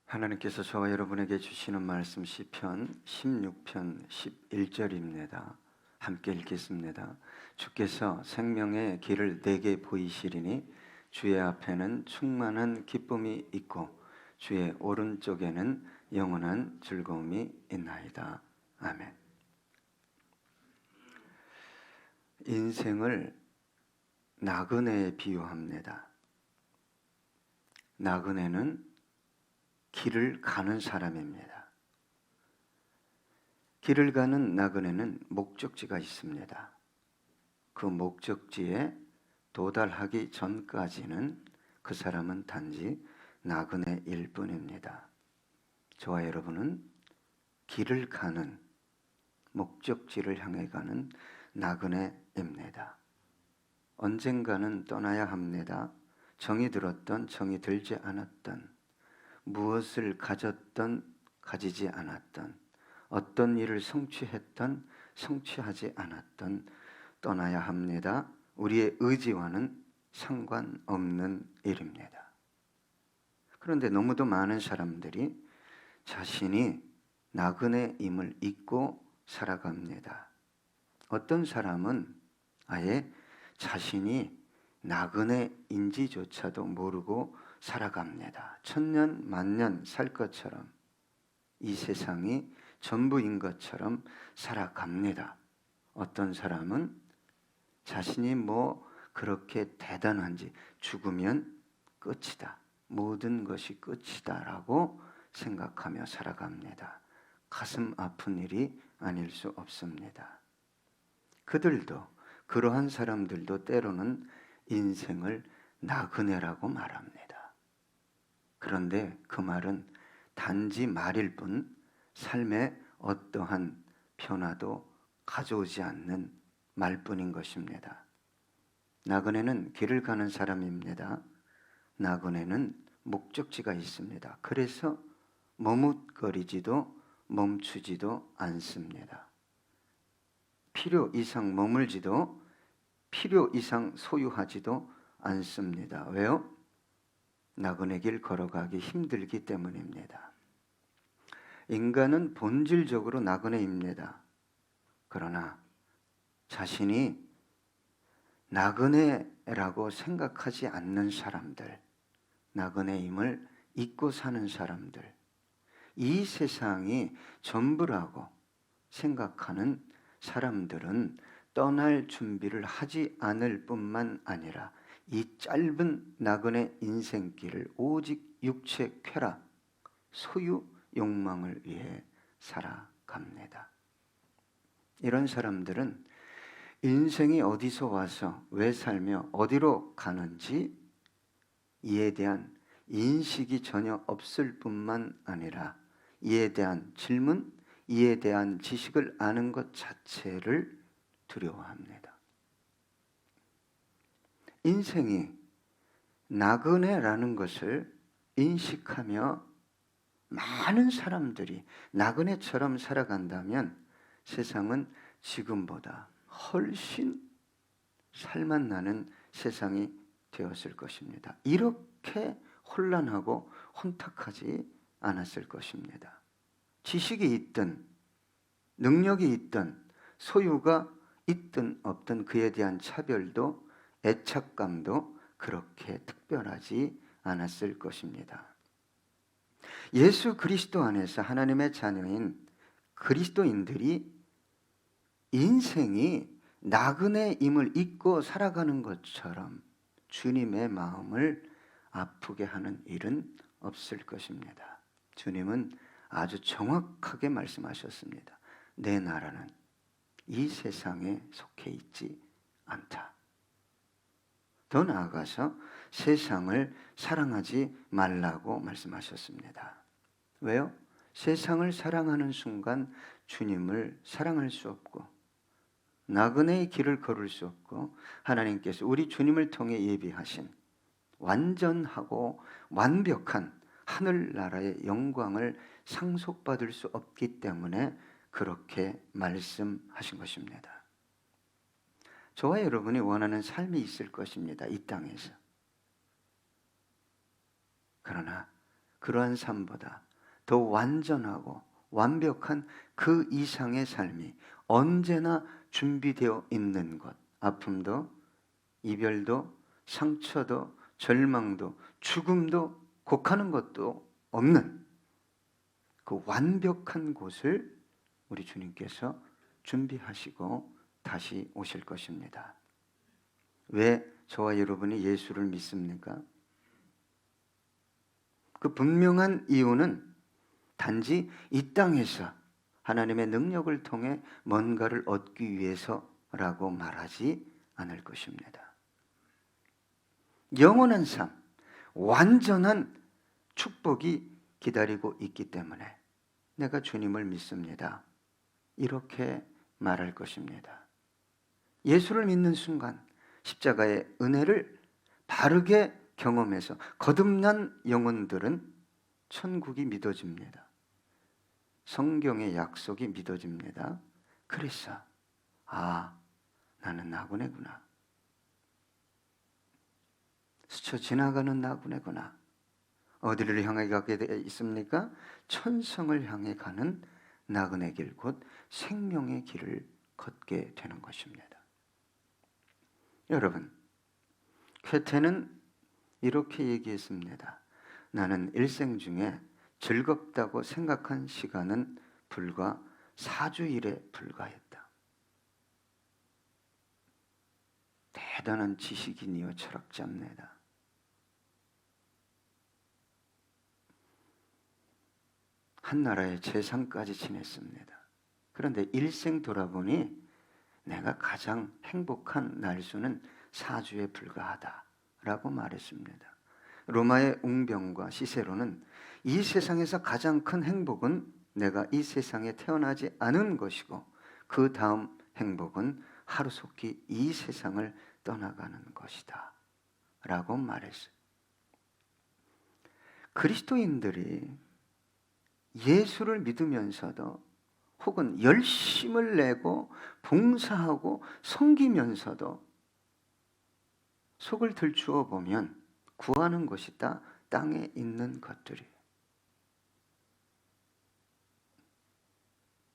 하나님께서 저와 여러분에게 주시는 말씀 시편 16편 11절입니다. 함께 읽겠습니다. 주께서 생명의 길을 내게 보이시리니 주의 앞에는 충만한 기쁨이 있고 주의 오른쪽에는 영원한 즐거움이 있나이다. 아멘. 인생을 나그네에 비유합니다. 나그네는 길을 가는 사람입니다. 길을 가는 나그네는 목적지가 있습니다. 그 목적지에 도달하기 전까지는 그 사람은 단지 나그네일 뿐입니다. 저와 여러분은 길을 가는, 목적지를 향해 가는 나그네입니다. 언젠가는 떠나야 합니다. 정이 들었던, 정이 들지 않았던, 무엇을 가졌던, 가지지 않았던, 어떤 일을 성취했던, 성취하지 않았던, 떠나야 합니다. 우리의 의지와는 상관없는 일입니다. 그런데 너무도 많은 사람들이 자신이 나그네임을 잊고 살아갑니다. 어떤 사람은 아예 자신이 나그네인지조차도 모르고 살아갑니다. 천년 만년 살 것처럼, 이 세상이 전부인 것처럼 살아갑니다. 어떤 사람은 자신이 그렇게 대단한지, 죽으면 끝이다, 모든 것이 끝이다 라고 생각하며 살아갑니다. 가슴 아픈 일이 아닐 수 없습니다. 그러한 사람들도 때로는 인생을 나그네라고 말합니다. 그런데 그 말은 단지 말일 뿐 삶에 어떠한 변화도 가져오지 않는 말뿐인 것입니다. 나그네는 길을 가는 사람입니다. 나그네는 목적지가 있습니다. 그래서 머뭇거리지도 멈추지도 않습니다. 필요 이상 머물지도 필요 이상 소유하지도 않습니다. 왜요? 나그네 길 걸어가기 힘들기 때문입니다. 인간은 본질적으로 나그네입니다. 그러나 자신이 나그네라고 생각하지 않는 사람들, 나그네임을 잊고 사는 사람들, 이 세상이 전부라고 생각하는 사람들은 떠날 준비를 하지 않을 뿐만 아니라 이 짧은 나그네 인생길을 오직 육체 쾌락, 소유 욕망을 위해 살아갑니다. 이런 사람들은 인생이 어디서 와서 왜 살며 어디로 가는지 이에 대한 인식이 전혀 없을 뿐만 아니라 이에 대한 질문, 이에 대한 지식을 아는 것 자체를 두려워합니다. 인생이 나그네라는 것을 인식하며 많은 사람들이 나그네처럼 살아간다면 세상은 지금보다 훨씬 살맛나는 세상이 되었을 것입니다. 이렇게 혼란하고 혼탁하지 않았을 것입니다. 지식이 있든 능력이 있든 소유가 있든 없든 그에 대한 차별도 애착감도 그렇게 특별하지 않았을 것입니다. 예수 그리스도 안에서 하나님의 자녀인 그리스도인들이 인생이 나그네임을 잊고 살아가는 것처럼 주님의 마음을 아프게 하는 일은 없을 것입니다. 주님은 아주 정확하게 말씀하셨습니다. 내 나라는 이 세상에 속해 있지 않다. 더 나아가서 세상을 사랑하지 말라고 말씀하셨습니다. 왜요? 세상을 사랑하는 순간 주님을 사랑할 수 없고 나그네의 길을 걸을 수 없고 하나님께서 우리 주님을 통해 예비하신 완전하고 완벽한 하늘나라의 영광을 상속받을 수 없기 때문에 그렇게 말씀하신 것입니다. 저와 여러분이 원하는 삶이 있을 것입니다. 이 땅에서. 그러나 그러한 삶보다 더 완전하고 완벽한 그 이상의 삶이 언제나 준비되어 있는 것. 아픔도 이별도 상처도 절망도 죽음도 곡하는 것도 없는 그 완벽한 곳을 우리 주님께서 준비하시고 다시 오실 것입니다. 왜 저와 여러분이 예수를 믿습니까? 그 분명한 이유는 단지 이 땅에서 하나님의 능력을 통해 뭔가를 얻기 위해서라고 말하지 않을 것입니다. 영원한 삶, 완전한 축복이 기다리고 있기 때문에 내가 주님을 믿습니다. 이렇게 말할 것입니다. 예수를 믿는 순간 십자가의 은혜를 바르게 경험해서 거듭난 영혼들은 천국이 믿어집니다. 성경의 약속이 믿어집니다. 그래서 나는 나그네구나. 스쳐 지나가는 나그네구나. 어디를 향해 가게 되어 있습니까? 천성을 향해 가는 나그네 길, 곧 생명의 길을 걷게 되는 것입니다. 여러분, 쾌테는 이렇게 얘기했습니다. 나는 일생 중에 즐겁다고 생각한 시간은 불과 4주일에 불과했다. 대단한 지식인이요 철학자입니다. 한 나라의 재상까지 지냈습니다. 그런데 일생 돌아보니 내가 가장 행복한 날수는 4주에 불과하다라고 말했습니다. 로마의 웅병과 시세로는 이 세상에서 가장 큰 행복은 내가 이 세상에 태어나지 않은 것이고 그 다음 행복은 하루속히 이 세상을 떠나가는 것이다 라고 말했어요. 그리스도인들이 예수를 믿으면서도 혹은 열심을 내고 봉사하고 섬기면서도 속을 들추어 보면 구하는 것이 다 땅에 있는 것들이에요.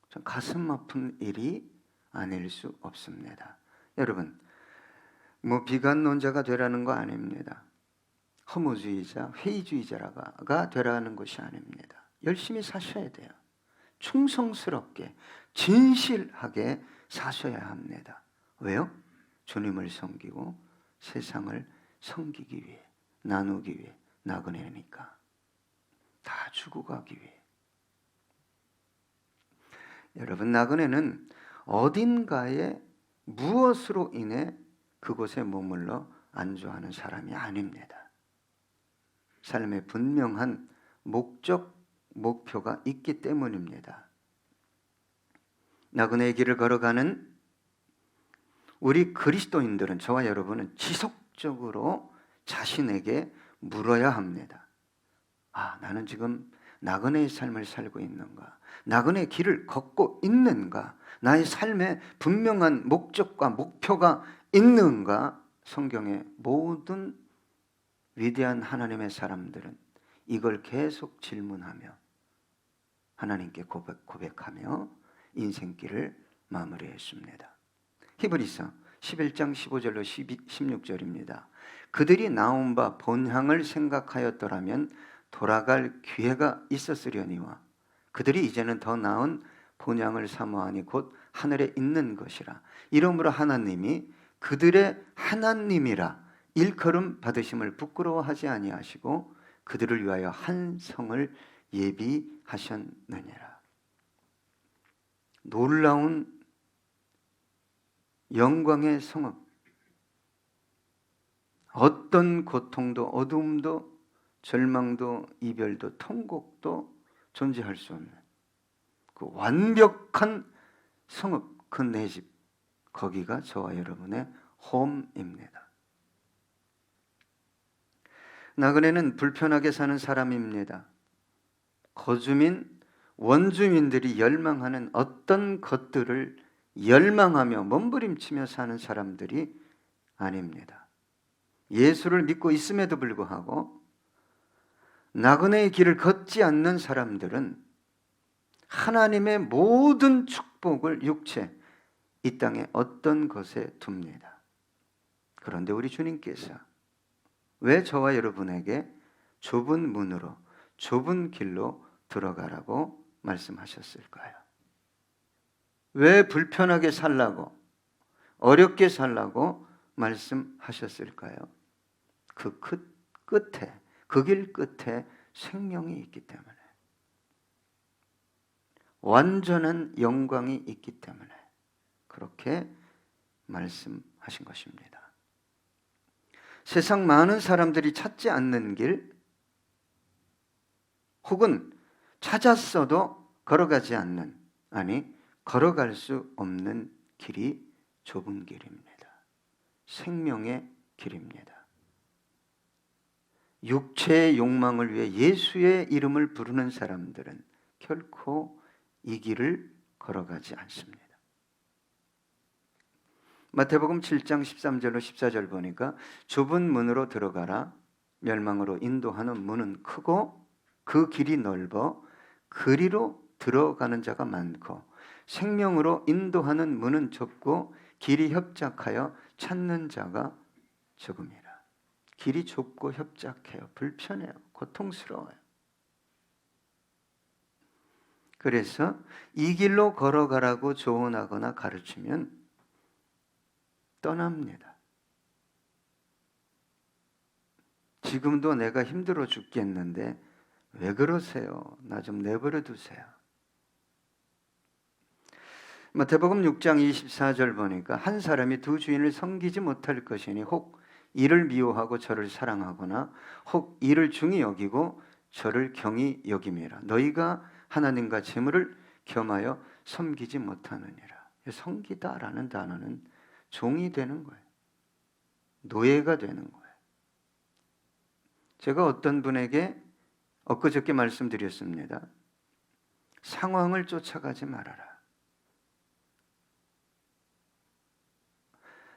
좀 가슴 아픈 일이 아닐 수 없습니다. 여러분, 비관론자가 되라는 거 아닙니다. 허무주의자, 회의주의자가 되라는 것이 아닙니다. 열심히 사셔야 돼요. 충성스럽게, 진실하게 사셔야 합니다. 왜요? 주님을 섬기고 세상을 섬기기 위해, 나누기 위해, 나그네니까. 다 주고 가기 위해. 여러분, 나그네는 어딘가에 무엇으로 인해 그곳에 머물러 안주하는 사람이 아닙니다. 삶에 분명한 목적, 목표가 있기 때문입니다. 나그네의 길을 걸어가는 우리 그리스도인들은, 저와 여러분은 지속적으로 자신에게 물어야 합니다. 나는 지금 나그네의 삶을 살고 있는가? 나그네의 길을 걷고 있는가? 나의 삶에 분명한 목적과 목표가 있는가? 성경의 모든 위대한 하나님의 사람들은 이걸 계속 질문하며 하나님께 고백하며 인생길을 마무리했습니다. 히브리서 11장 15절로 16절입니다. 그들이 나온 바 본향을 생각하였더라면 돌아갈 기회가 있었으려니와 그들이 이제는 더 나은 본향을 사모하니 곧 하늘에 있는 것이라. 이러므로 하나님이 그들의 하나님이라 일컬음 받으심을 부끄러워하지 아니하시고 그들을 위하여 한 성을 예비하셨느니라. 놀라운 영광의 성읍, 어떤 고통도 어두움도 절망도 이별도 통곡도 존재할 수 없는 그 완벽한 성읍, 그 내 집, 거기가 저와 여러분의 홈입니다. 나그네는 불편하게 사는 사람입니다. 거주민, 원주민들이 열망하는 어떤 것들을 열망하며 몸부림치며 사는 사람들이 아닙니다. 예수를 믿고 있음에도 불구하고 나그네의 길을 걷지 않는 사람들은 하나님의 모든 축복을 육체, 이 땅에 어떤 것에 둡니다. 그런데 우리 주님께서 왜 저와 여러분에게 좁은 문으로, 좁은 길로 들어가라고 말씀하셨을까요? 왜 불편하게 살라고, 어렵게 살라고 말씀하셨을까요? 그 끝에, 그 길 끝에 생명이 있기 때문에, 완전한 영광이 있기 때문에 그렇게 말씀하신 것입니다. 세상 많은 사람들이 찾지 않는 길, 혹은 찾았어도 걸어가지 않는, 아니 걸어갈 수 없는 길이 좁은 길입니다. 생명의 길입니다. 육체의 욕망을 위해 예수의 이름을 부르는 사람들은 결코 이 길을 걸어가지 않습니다. 마태복음 7장 13절로 14절 보니까 좁은 문으로 들어가라. 멸망으로 인도하는 문은 크고 그 길이 넓어 그리로 들어가는 자가 많고 생명으로 인도하는 문은 좁고 길이 협착하여 찾는 자가 적음이라. 길이 좁고 협착해요. 불편해요. 고통스러워요. 그래서 이 길로 걸어가라고 조언하거나 가르치면 떠납니다. 지금도 내가 힘들어 죽겠는데 왜 그러세요? 나 좀 내버려 두세요. 마태복음 6장 24절 보니까 한 사람이 두 주인을 섬기지 못할 것이니 혹 이를 미워하고 저를 사랑하거나 혹 이를 중히 여기고 저를 경히 여김이라. 너희가 하나님과 재물을 겸하여 섬기지 못하느니라. 섬기다라는 단어는 종이 되는 거예요. 노예가 되는 거예요. 제가 어떤 분에게 엊그저께 말씀드렸습니다. 상황을 쫓아가지 말아라.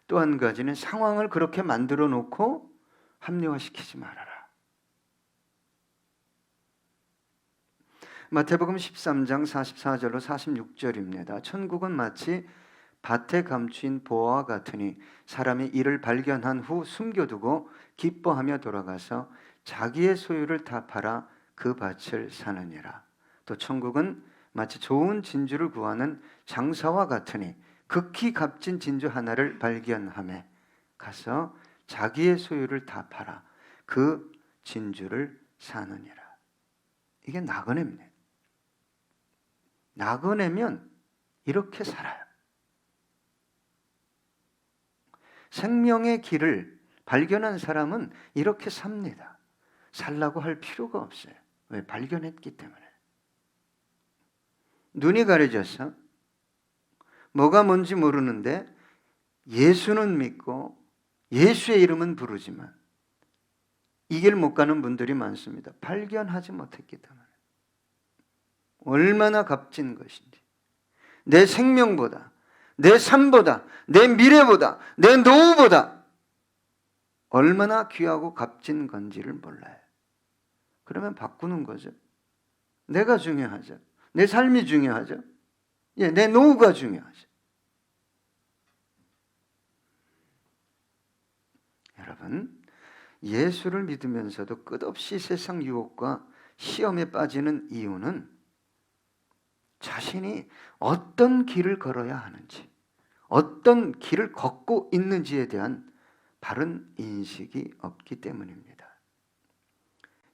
또 한 가지는 상황을 그렇게 만들어 놓고 합리화시키지 말아라. 마태복음 13장 44절로 46절입니다. 천국은 마치 밭에 감추인 보화와 같으니 사람이 이를 발견한 후 숨겨두고 기뻐하며 돌아가서 자기의 소유를 다 팔아 그 밭을 사느니라. 또 천국은 마치 좋은 진주를 구하는 장사와 같으니 극히 값진 진주 하나를 발견하매 가서 자기의 소유를 다 팔아 그 진주를 사느니라. 이게 나그네입니다. 나그네면 이렇게 살아요. 생명의 길을 발견한 사람은 이렇게 삽니다. 살라고 할 필요가 없어요. 왜? 발견했기 때문에. 눈이 가려져서 뭐가 뭔지 모르는데 예수는 믿고 예수의 이름은 부르지만 이 길 못 가는 분들이 많습니다. 발견하지 못했기 때문에. 얼마나 값진 것인지, 내 생명보다, 내 삶보다, 내 미래보다, 내 노후보다 얼마나 귀하고 값진 건지를 몰라요. 그러면 바꾸는 거죠. 내가 중요하죠. 내 삶이 중요하죠. 내 노후가 중요하죠. 여러분, 예수를 믿으면서도 끝없이 세상 유혹과 시험에 빠지는 이유는 자신이 어떤 길을 걸어야 하는지, 어떤 길을 걷고 있는지에 대한 바른 인식이 없기 때문입니다.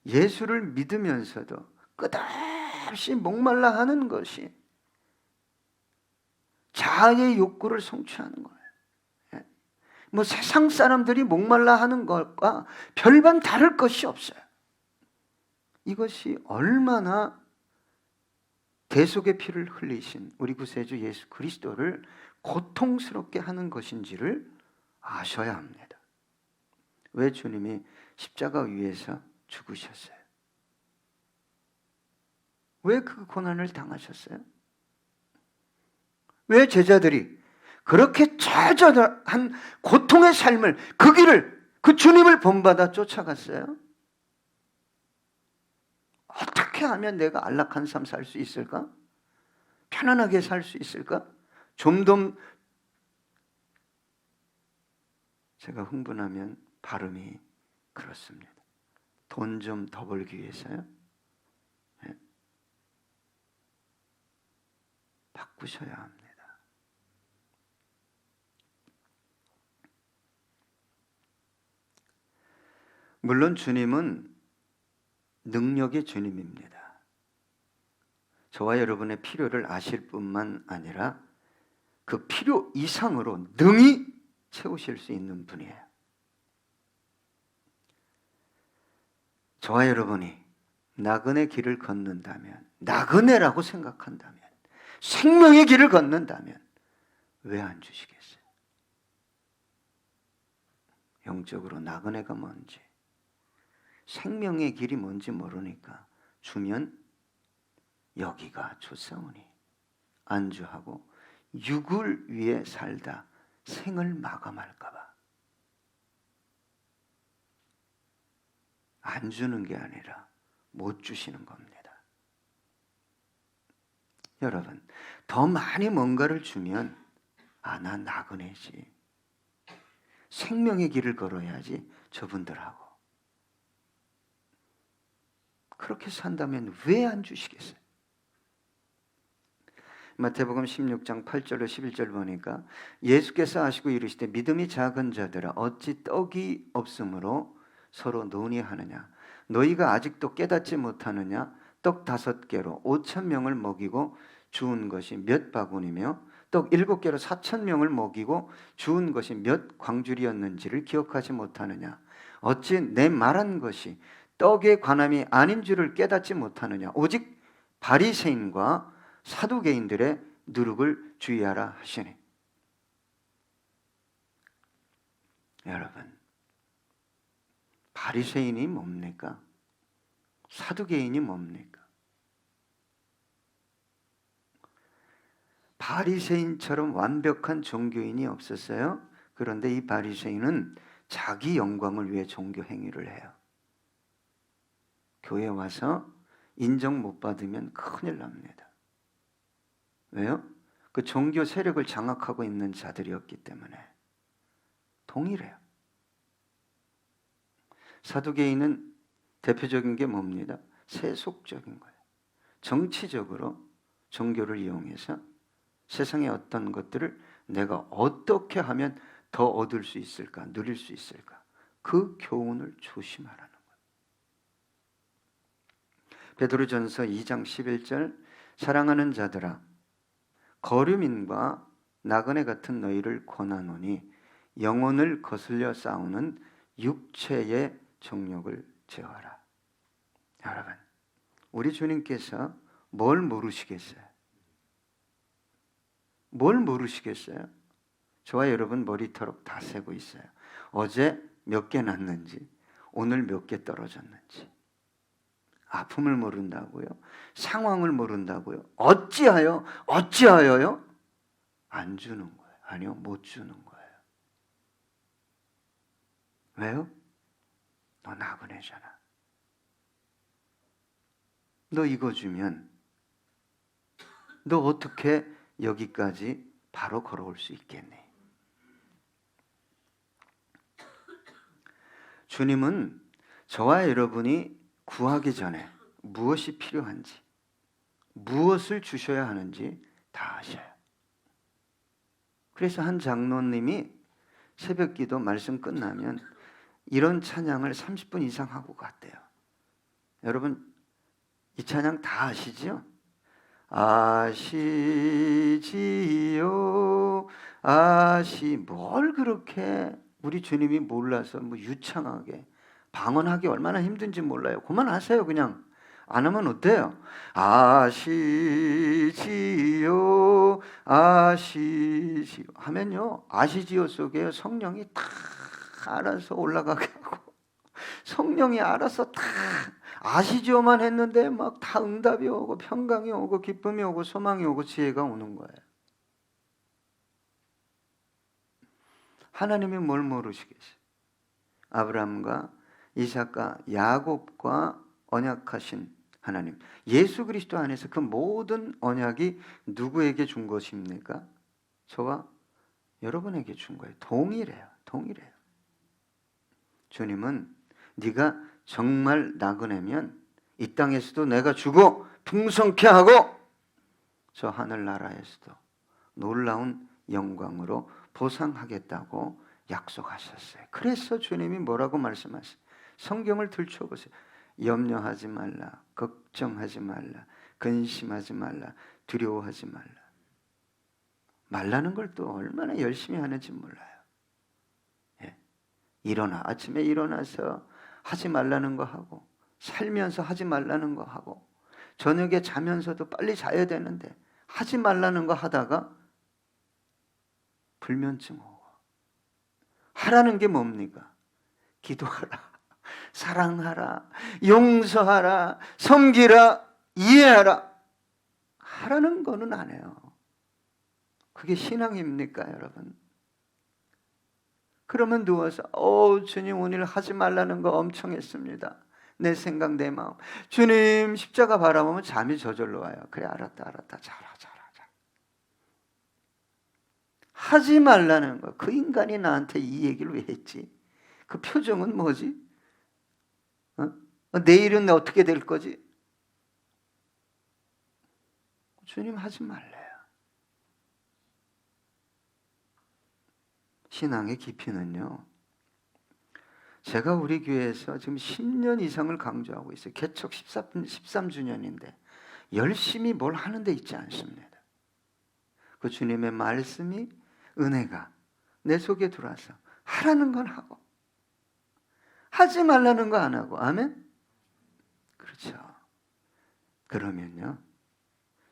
예수를 믿으면서도 끝없이 목말라 하는 것이 자아의 욕구를 성취하는 거예요. 뭐 세상 사람들이 목말라 하는 것과 별반 다를 것이 없어요. 이것이 얼마나 대속의 피를 흘리신 우리 구세주 예수 그리스도를 고통스럽게 하는 것인지를 아셔야 합니다. 왜 주님이 십자가 위에서 죽으셨어요? 왜 그 고난을 당하셨어요? 왜 제자들이 그렇게 처절한 고통의 삶을, 그 길을, 그 주님을 본받아 쫓아갔어요? 어떻게 하면 내가 안락한 삶 살 수 있을까? 편안하게 살 수 있을까? 좀 더 제가 흥분하면 발음이 그렇습니다. 돈 좀 더 벌기 위해서요? 네. 바꾸셔야 합니다. 물론 주님은 능력의 주님입니다. 저와 여러분의 필요를 아실 뿐만 아니라 그 필요 이상으로 능히 채우실 수 있는 분이에요. 저와 여러분이 나그네 길을 걷는다면, 나그네라고 생각한다면, 생명의 길을 걷는다면 왜 안 주시겠어요? 영적으로 나그네가 뭔지, 생명의 길이 뭔지 모르니까 주면 여기가 좋사오니 안주하고 육을 위해 살다 생을 마감할까 봐 안 주는 게 아니라 못 주시는 겁니다. 여러분, 더 많이 뭔가를 주면 나 나그네지, 생명의 길을 걸어야지 저분들하고 그렇게 산다면 왜 안 주시겠어요? 마태복음 16장 8절로 11절 보니까 예수께서 하시고 이르시되 믿음이 작은 자들아 어찌 떡이 없으므로 서로 논의하느냐 너희가 아직도 깨닫지 못하느냐 떡 5개로 5,000명을 먹이고 주운 것이 몇 바구니며 떡 7개로 4,000명을 먹이고 주운 것이 몇 광줄이었는지를 기억하지 못하느냐 어찌 내 말한 것이 떡의 관함이 아닌 줄을 깨닫지 못하느냐 오직 바리새인과 사두개인들의 누룩을 주의하라 하시니. 여러분, 바리새인이 뭡니까? 사두개인이 뭡니까? 바리새인처럼 완벽한 종교인이 없었어요. 그런데 이 바리새인은 자기 영광을 위해 종교 행위를 해요. 교회 와서 인정 못 받으면 큰일 납니다. 왜요? 그 종교 세력을 장악하고 있는 자들이었기 때문에. 동일해요. 사두개인은 대표적인 게 뭡니다? 세속적인 거예요. 정치적으로 종교를 이용해서 세상의 어떤 것들을 내가 어떻게 하면 더 얻을 수 있을까, 누릴 수 있을까, 그 교훈을 조심하라는 거예요. 베드로전서 2장 11절 사랑하는 자들아 거류민과 나그네 같은 너희를 권하노니 영혼을 거슬려 싸우는 육체의 정욕을 제어하라. 여러분, 우리 주님께서 뭘 모르시겠어요? 뭘 모르시겠어요? 저와 여러분 머리털 다 세고 있어요. 어제 몇 개 났는지, 오늘 몇 개 떨어졌는지. 아픔을 모른다고요? 상황을 모른다고요? 어찌하여요? 안 주는 거예요. 아니요, 못 주는 거예요. 왜요? 너 나그네잖아. 너 이거 주면 너 어떻게 여기까지 바로 걸어올 수 있겠니? 주님은 저와 여러분이 구하기 전에 무엇이 필요한지, 무엇을 주셔야 하는지 다 아셔요. 그래서 한 장로님이 새벽 기도 말씀 끝나면 이런 찬양을 30분 이상 하고 갔대요. 여러분 이 찬양 다 아시죠? 아시지요 뭘 그렇게 우리 주님이 몰라서 뭐 유창하게 방언하기 얼마나 힘든지 몰라요. 그만하세요. 그냥 안 하면 어때요? 아시지요 하면요 아시지요 속에 성령이 다 알아서 올라가게 하고 성령이 알아서 다 아시지요만 했는데 막 다 응답이 오고 평강이 오고 기쁨이 오고 소망이 오고 지혜가 오는 거예요. 하나님이 뭘 모르시겠어요? 아브라함과 이삭과 야곱과 언약하신 하나님, 예수 그리스도 안에서 그 모든 언약이 누구에게 준 것입니까? 저와 여러분에게 준 거예요. 동일해요. 동일해요. 주님은 네가 정말 나그네면 이 땅에서도 내가 주고 풍성케 하고 저 하늘나라에서도 놀라운 영광으로 보상하겠다고 약속하셨어요. 그래서 주님이 뭐라고 말씀하세요? 성경을 들춰보세요. 염려하지 말라, 걱정하지 말라, 근심하지 말라, 두려워하지 말라. 말라는 걸 또 얼마나 열심히 하는지 몰라요. 예. 아침에 일어나서 하지 말라는 거 하고, 살면서 하지 말라는 거 하고, 저녁에 자면서도 빨리 자야 되는데 하지 말라는 거 하다가 불면증 오고. 하라는 게 뭡니까? 기도하라, 사랑하라, 용서하라, 섬기라, 이해하라. 하라는 거는 안 해요. 그게 신앙입니까, 여러분? 그러면 누워서 주님 오늘 하지 말라는 거 엄청 했습니다. 내 생각, 내 마음. 주님 십자가 바라보면 잠이 저절로 와요. 그래, 알았다. 자라. 하지 말라는 거. 그 인간이 나한테 이 얘기를 왜 했지? 그 표정은 뭐지? 내일은 어떻게 될 거지? 주님 하지 말래요. 신앙의 깊이는요, 제가 우리 교회에서 지금 10년 이상을 강조하고 있어요. 개척 13주년인데 열심히 뭘 하는 데 있지 않습니다. 그 주님의 말씀이, 은혜가 내 속에 들어와서 하라는 건 하고 하지 말라는 거 안 하고. 아멘? 그렇죠. 그러면요,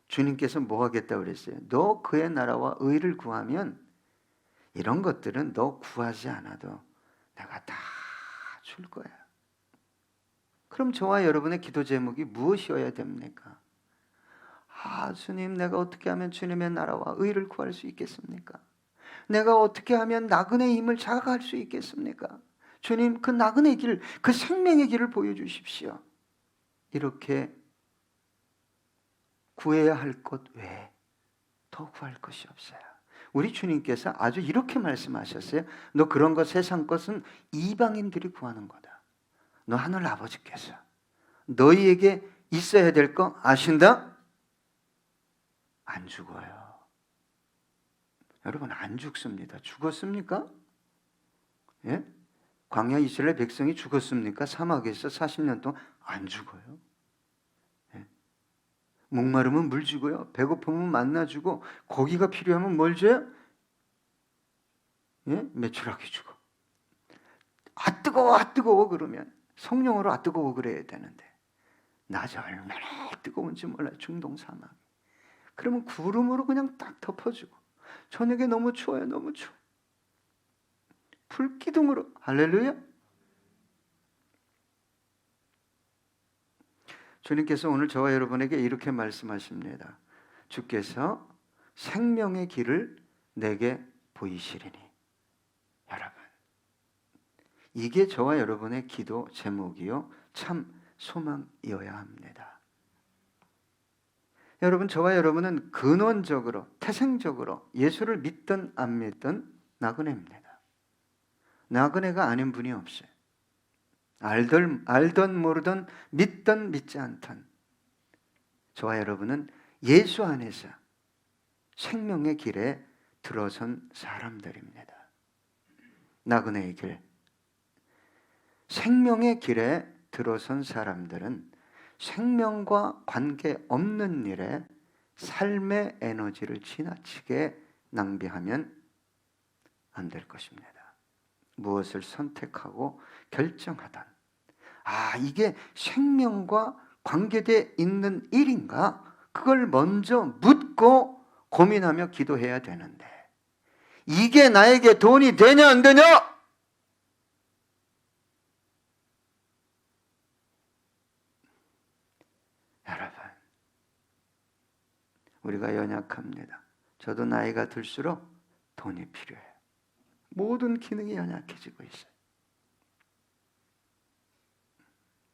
주님께서 뭐 하겠다고 그랬어요? 너 그의 나라와 의를 구하면 이런 것들은 너 구하지 않아도 내가 다 줄 거야. 그럼 저와 여러분의 기도 제목이 무엇이어야 됩니까? 주님, 내가 어떻게 하면 주님의 나라와 의를 구할 수 있겠습니까? 내가 어떻게 하면 나그네의 힘을 자각할 수 있겠습니까? 주님, 그 나그네의 길, 그 생명의 길을 보여주십시오. 이렇게 구해야 할 것 외에 더 구할 것이 없어요. 우리 주님께서 아주 이렇게 말씀하셨어요. 너 그런 거, 세상 것은 이방인들이 구하는 거다. 너 하늘 아버지께서 너희에게 있어야 될 거 아신다? 안 죽어요. 여러분, 안 죽습니다. 죽었습니까? 예? 광야 이스라엘 백성이 죽었습니까? 사막에서 40년 동안 안 죽어요. 예? 목마르면 물 주고요, 배고프면 만나 주고, 고기가 필요하면 뭘 줘요? 예? 메추라기 주고. 뜨거워 뜨거워 그러면 성령으로 뜨거워 그래야 되는데 낮에 얼마나 뜨거운지 몰라요. 중동 사막. 그러면 구름으로 그냥 딱 덮어주고, 저녁에 너무 추워요. 너무 추워. 불기둥으로. 할렐루야. 주님께서 오늘 저와 여러분에게 이렇게 말씀하십니다. 주께서 생명의 길을 내게 보이시리니. 여러분, 이게 저와 여러분의 기도 제목이요, 참 소망이어야 합니다. 여러분, 저와 여러분은 근원적으로, 태생적으로 예수를 믿든 안 믿든 나그네입니다. 나그네가 아닌 분이 없어요. 알던 모르던, 믿던 믿지 않던 저와 여러분은 예수 안에서 생명의 길에 들어선 사람들입니다. 나그네의 길, 생명의 길에 들어선 사람들은 생명과 관계없는 일에 삶의 에너지를 지나치게 낭비하면 안 될 것입니다. 무엇을 선택하고 결정하든, 이게 생명과 관계되어 있는 일인가? 그걸 먼저 묻고 고민하며 기도해야 되는데, 이게 나에게 돈이 되냐 안 되냐? 여러분, 우리가 연약합니다. 저도 나이가 들수록 돈이 필요해요. 모든 기능이 연약해지고 있어요.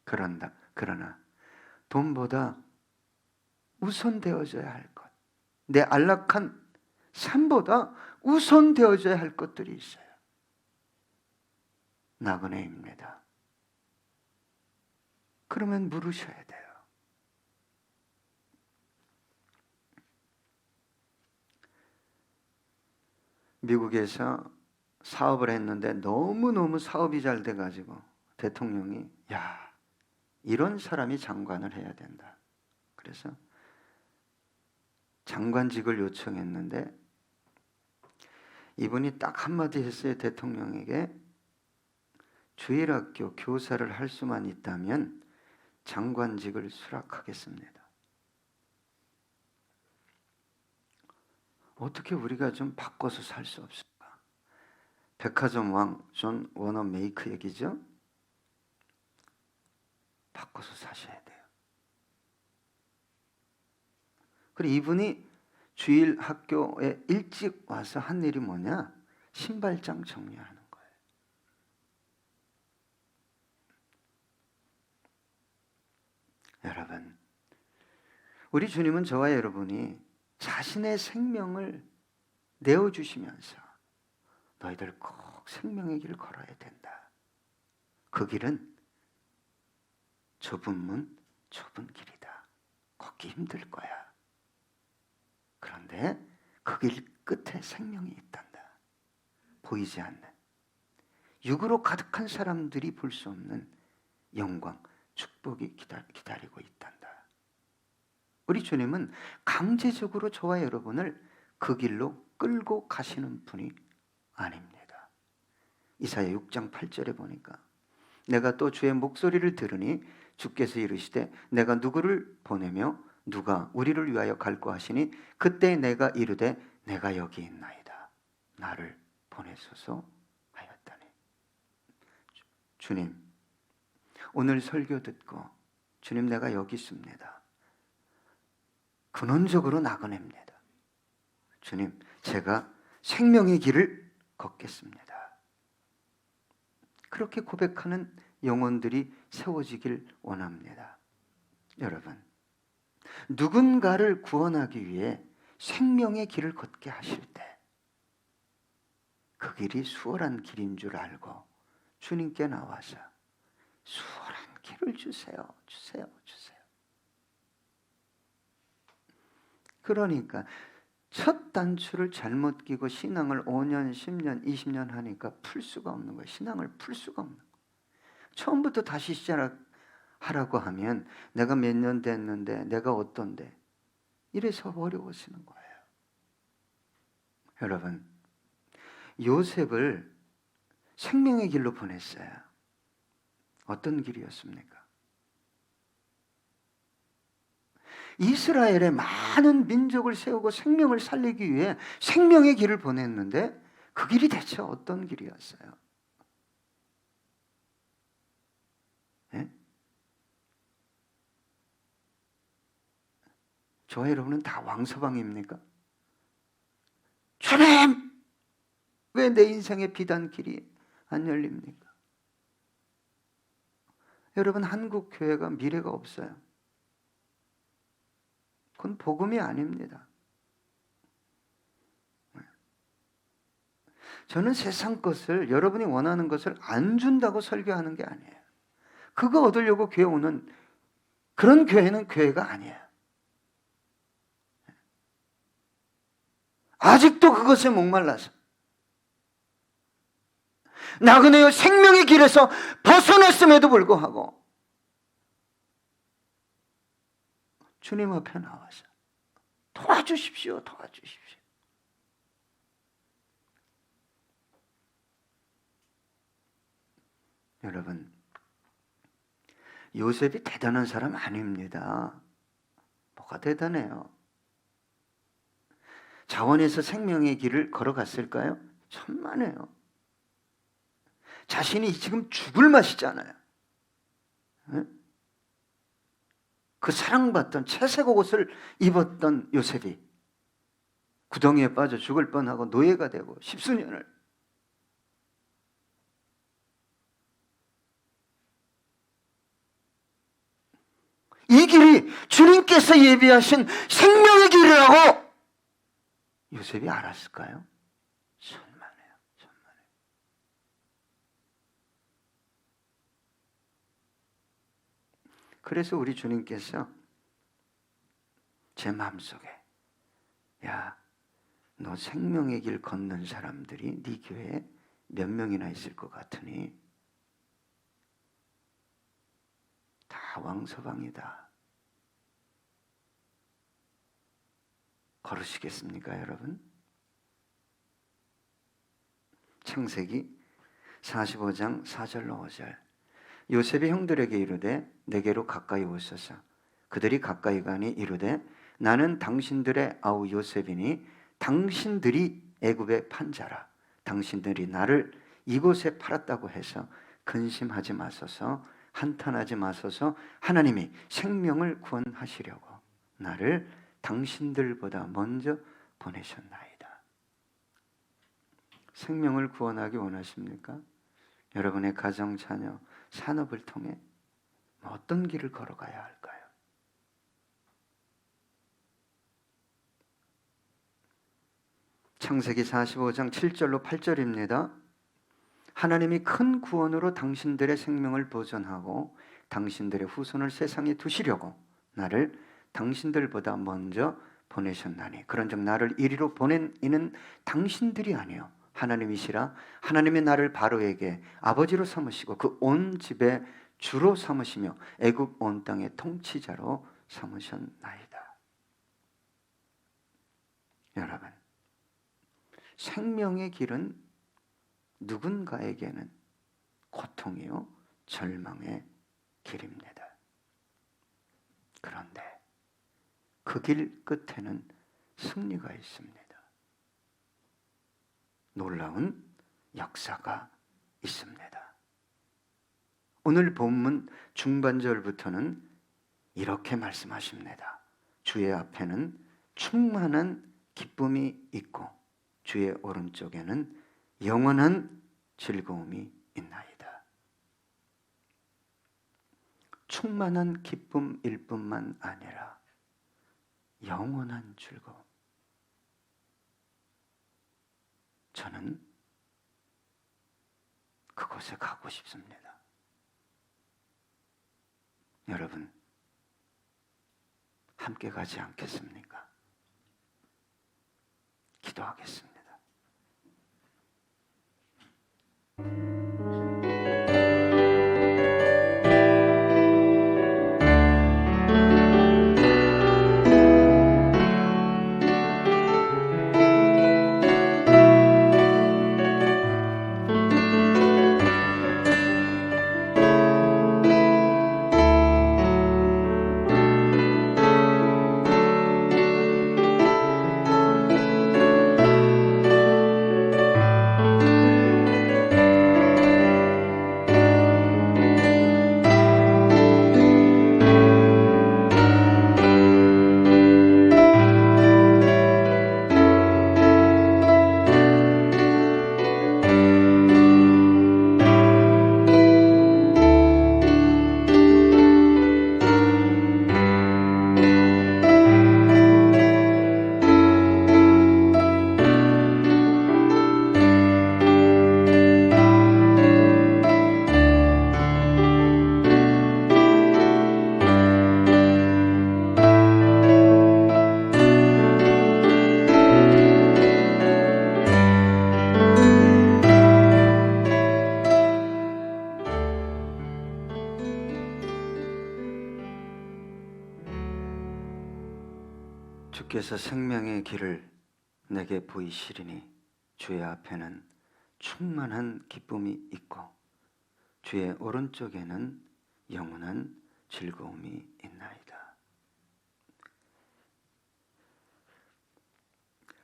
그러나 돈보다 우선되어져야 할 것, 내 안락한 삶보다 우선되어져야 할 것들이 있어요. 나그네입니다. 그러면 물으셔야 돼요. 미국에서 사업을 했는데 너무너무 사업이 잘 돼가지고 대통령이 야, 이런 사람이 장관을 해야 된다. 그래서 장관직을 요청했는데 이분이 딱 한마디 했어요. 대통령에게 주일학교 교사를 할 수만 있다면 장관직을 수락하겠습니다. 어떻게 우리가 좀 바꿔서 살 수 없을까? 백화점 왕 존 워너 메이크 얘기죠. 바꿔서 사셔야 돼요. 그리고 이분이 주일 학교에 일찍 와서 한 일이 뭐냐? 신발장 정리하는 거예요. 여러분, 우리 주님은 저와 여러분이 자신의 생명을 내어주시면서 너희들 꼭 생명의 길을 걸어야 된다. 그 길은 좁은 문, 좁은 길이다. 걷기 힘들 거야. 그런데 그 길 끝에 생명이 있단다. 보이지 않는, 육으로 가득한 사람들이 볼 수 없는 영광, 축복이 기다리고 있단다. 우리 주님은 강제적으로 저와 여러분을 그 길로 끌고 가시는 분이 아닙니다. 이사야 6장 8절에 보니까 내가 또 주의 목소리를 들으니 주께서 이르시되 내가 누구를 보내며 누가 우리를 위하여 갈고 하시니 그때 내가 이르되 내가 여기 있나이다. 나를 보내소서 하였다니. 주님, 오늘 설교 듣고 주님 내가 여기 있습니다. 근원적으로 나그네입니다. 주님, 제가 생명의 길을 걷겠습니다. 그렇게 고백하는 영혼들이 세워지길 원합니다. 여러분, 누군가를 구원하기 위해 생명의 길을 걷게 하실 때 그 길이 수월한 길인 줄 알고 주님께 나와서 수월한 길을 주세요. 주세요. 주세요. 그러니까 첫 단추를 잘못 끼고 신앙을 5년, 10년, 20년 하니까 풀 수가 없는 거예요. 신앙을 풀 수가 없는 거예요. 처음부터 다시 시작하라고 하면 내가 몇 년 됐는데 내가 어떤데 이래서 어려워지는 거예요. 여러분, 요셉을 생명의 길로 보냈어요. 어떤 길이었습니까? 이스라엘의 많은 민족을 세우고 생명을 살리기 위해 생명의 길을 보냈는데 그 길이 대체 어떤 길이었어요? 네? 저와 여러분은 다 왕서방입니까? 주님! 왜 내 인생의 비단 길이 안 열립니까? 여러분, 한국 교회가 미래가 없어요. 그건 복음이 아닙니다. 저는 세상 것을, 여러분이 원하는 것을 안 준다고 설교하는 게 아니에요. 그거 얻으려고 교회 오는 그런 교회는 교회가 아니에요. 아직도 그것에 목말라서 나그네의 생명의 길에서 벗어났음에도 불구하고 주님 앞에 나와서 도와주십시오. 도와주십시오. 여러분, 요셉이 대단한 사람 아닙니다. 뭐가 대단해요? 자원에서 생명의 길을 걸어갔을까요? 천만에요. 자신이 지금 죽을 맛이잖아요. 그 사랑받던 채색 옷을 입었던 요셉이 구덩이에 빠져 죽을 뻔하고 노예가 되고 십수년을, 이 길이 주님께서 예비하신 생명의 길이라고 요셉이 알았을까요? 천만에요. 천만에. 그래서 우리 주님께서 제 마음속에, 야, 너 생명의 길 걷는 사람들이 네 교회에 몇 명이나 있을 것 같으니 다 왕서방이다. 걸으시겠습니까, 여러분? 창세기 45장 4절로 5절. 요셉이 형들에게 이르되 내게로 가까이 오소서. 그들이 가까이 가니 이르되 나는 당신들의 아우 요셉이니 당신들이 애굽의 판자라. 당신들이 나를 이곳에 팔았다고 해서 근심하지 마소서, 한탄하지 마소서. 하나님이 생명을 구원하시려고 나를 당신들보다 먼저 보내셨나이다. 생명을 구원하기 원하십니까? 여러분의 가정, 자녀, 산업을 통해 어떤 길을 걸어가야 할까요? 창세기 45장 7절로 8절입니다. 하나님이 큰 구원으로 당신들의 생명을 보존하고 당신들의 후손을 세상에 두시려고 나를 당신들보다 먼저 보내셨나니 그런즉 나를 이리로 보낸 이는 당신들이 아니요 하나님이시라. 하나님이 나를 바로에게 아버지로 삼으시고 그 온 집에 주로 삼으시며 애굽 온 땅의 통치자로 삼으셨나이다. 여러분, 생명의 길은 누군가에게는 고통이요 절망의 길입니다. 그런데 그 길 끝에는 승리가 있습니다. 놀라운 역사가 있습니다. 오늘 본문 중반절부터는 이렇게 말씀하십니다. 주의 앞에는 충만한 기쁨이 있고 주의 오른쪽에는 영원한 즐거움이 있나이다. 충만한 기쁨일 뿐만 아니라 영원한 즐거움. 저는 그곳에 가고 싶습니다. 여러분, 함께 가지 않겠습니까? 기도하겠습니다. 주께서 생명의 길을 내게 보이시리니 주의 앞에는 충만한 기쁨이 있고 주의 오른쪽에는 영원한 즐거움이 있나이다.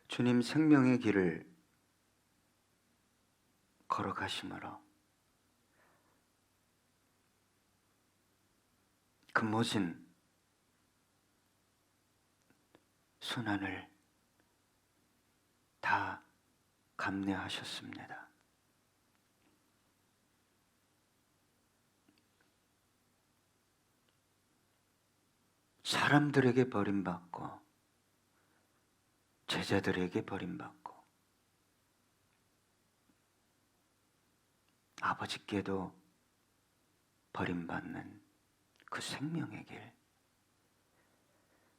주님 생명의 길을 걸어가심으로 그 모진 순환을 다 감내하셨습니다. 사람들에게 버림받고 제자들에게 버림받고 아버지께도 버림받는 그 생명의 길,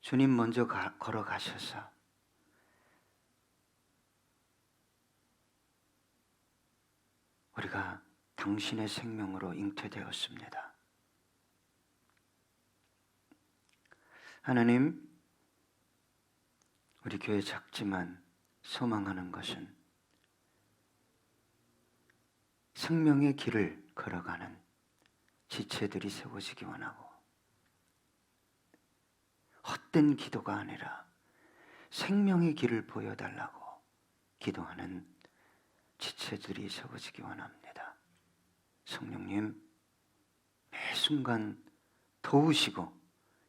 주님 먼저 걸어가셔서 우리가 당신의 생명으로 잉태되었습니다. 하나님, 우리 교회 작지만 소망하는 것은 생명의 길을 걸어가는 지체들이 세워지기 원하고, 헛된 기도가 아니라 생명의 길을 보여달라고 기도하는 지체들이 세워지기 원합니다. 성령님, 매 순간 도우시고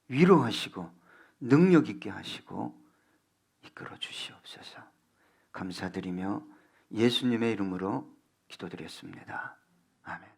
위로하시고 능력 있게 하시고 이끌어 주시옵소서. 감사드리며 예수님의 이름으로 기도드렸습니다. 아멘.